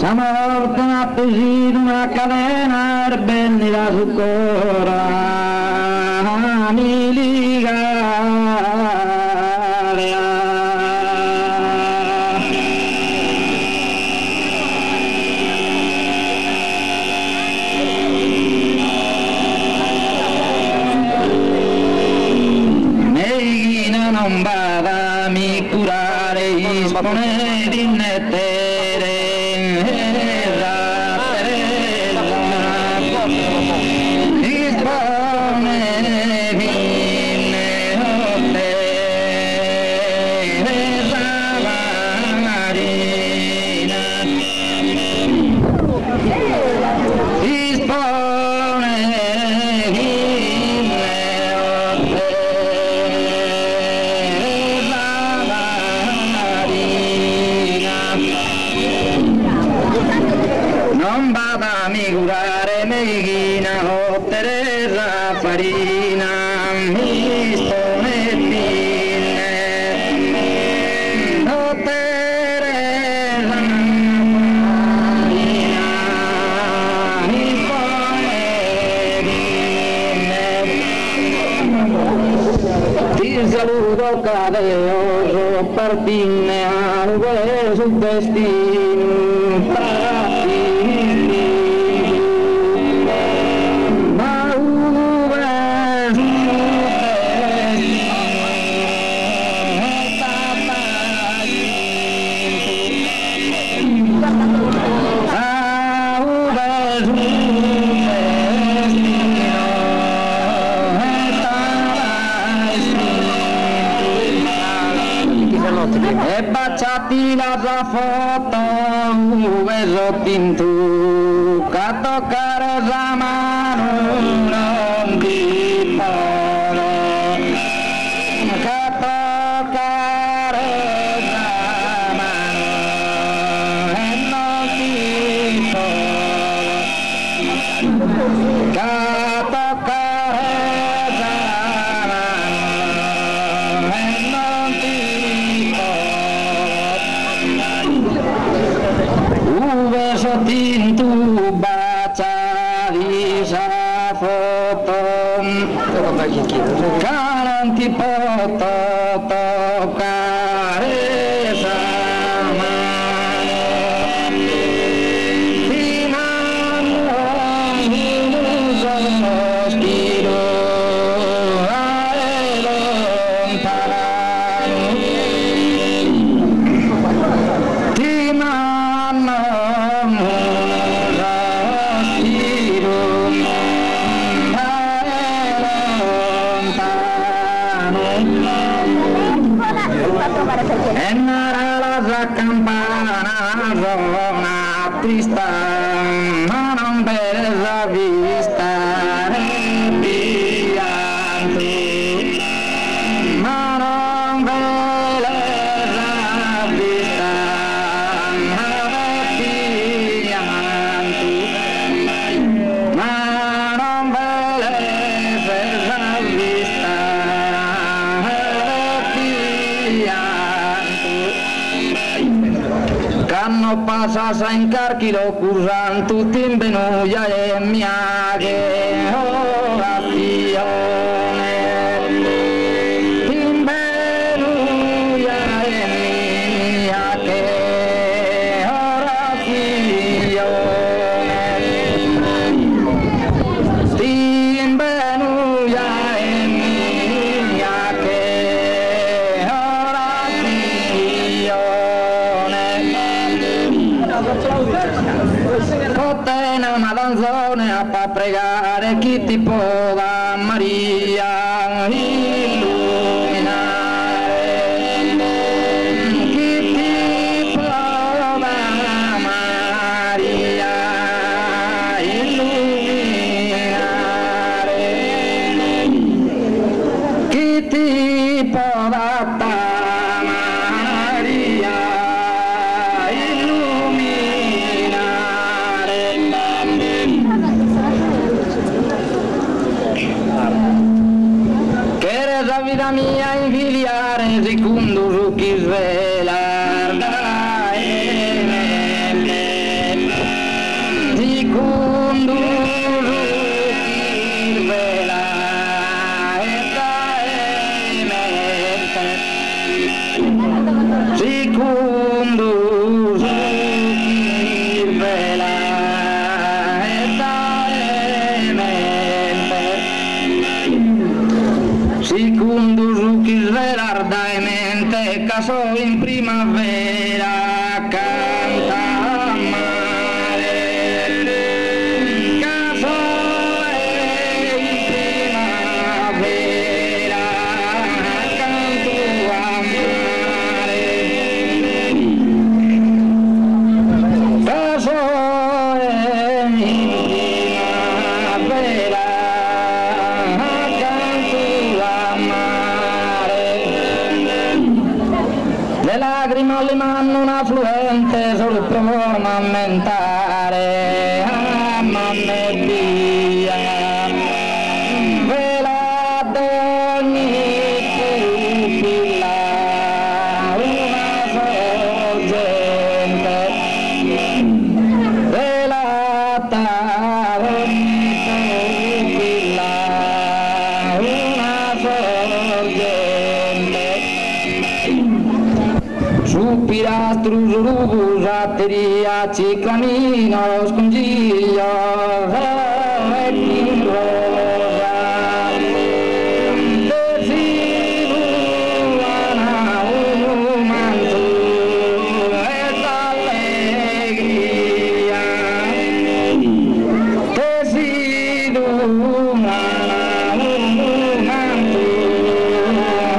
Siamo appesi in una catena per benni da succora, mi non vada mi curare ispone di nettere non vada a mi curare meghina o Teresa farina mi sponetine o Teresa farina mi sponetine ti saluto cadeoso partine al sul destino e baciati la tua foto vedo tintu che toccare la mano non ti poro che toccare la mano e non ti poro che toccare la mano e non ti tintu baca di sa foto kanan ti foto toccare sama tinano sono stiro lontano tinano e nara la campana zona trista ma non bella vista pianto ma non bella vista pianto ma non bella vista Canno passa in carchilo curran tutti in benuia e miaghe ora fione in benuia e miaghe ora fione in benuia e miaghe ora fione Cottena una danzone a fa pregare chi ti può da Maria illuminare chi ti può da Maria illuminare chi ti può da Maria caso in primavera canta mare, caso in primavera canto a mare, caso in primavera canto a mare. Le lacrime alle mani un affluente sul provo a mentare, mamma mia, vela d'ogni pupilla, una sorgente, velata d'ogni pupilla, una sorgente. Su pilastro rusatteria ci cammino lo scongiglio e di rosa desidera un manto e d'allegria desidera un manto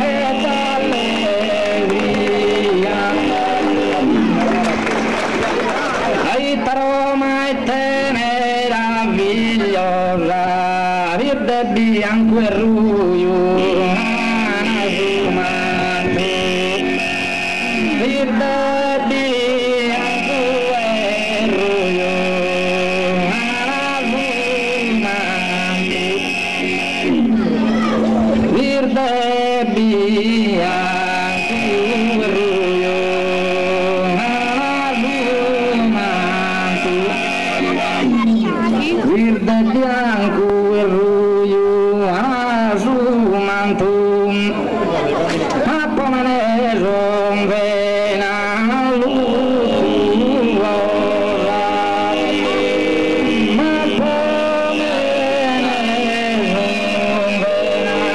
e d'allegria. Roma è meravigliosa, verde bianco e ruio, verde bianco e ruio, verde bianco e ruio. Verde bianco e ruio su mantum, ma come ne son vena lutuosa, ma come ne son vena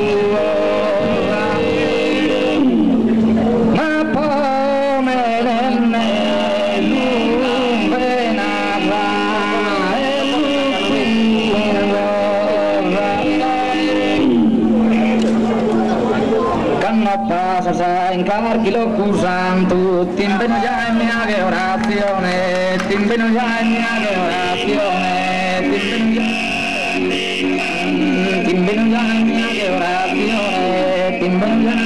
lutuosa, ma come ne pasa sa incarchi lo cusanto, timbeno già in mia che orazione, timbeno già in mia che orazione, timbeno già in mia che orazione, timbeno già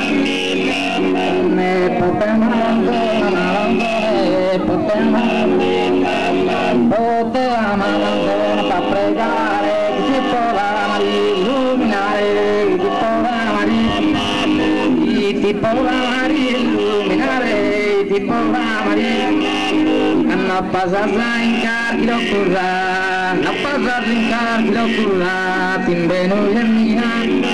ne poteva malandrone per pregare, che si potrà illuminare, che si potrà ti potrà illuminare, ti potrà hanno passato in carchi l'occusa, hanno passato in carchi l'occusa, timbeno e mia.